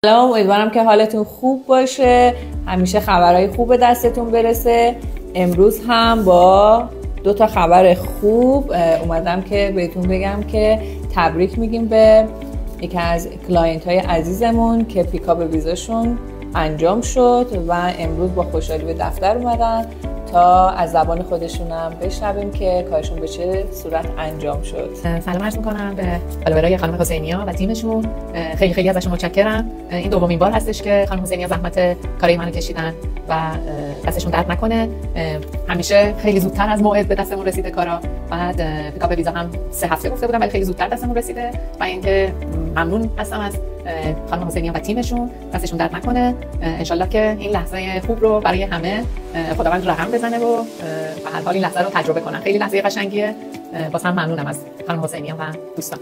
سلام، امیدوارم که حالتون خوب باشه، همیشه خبرهای خوب به دستتون برسه. امروز هم با 2 خبر خوب اومدم که بهتون بگم که تبریک میگیم به یکی از کلاینت های عزیزمون که پیکاپ ویزاشون انجام شد و امروز با خوشحالی به دفتر اومدن تا از زبان خودشونم بشنویم که کارشون به چه صورت انجام شد. سلام عرض میکنم به فالوورای خانم حسینیا و تیمشون. خیلی ازشون متشکرم. این دومین بار هستش که خانم حسینیا زحمت کارای منو کشیدن و دستشون درد نکنه. همیشه خیلی زودتر از موعد به دستمون رسیده کارا. بعد پیکاپ ویزا هم 3 هفته گفته بودم ولی خیلی زودتر دستمون رسیده و اینکه ممنون هستم از خانم حسینیا و تیمشون. دستشون درد نکنه. ان شاءالله که این لحظه خوب رو برای همه خداوند رحم بزنه و به هر حال این لحظه رو تجربه کنن. خیلی لحظه قشنگیه. واسه هم ممنونم از خانم حسینیا و دوستان.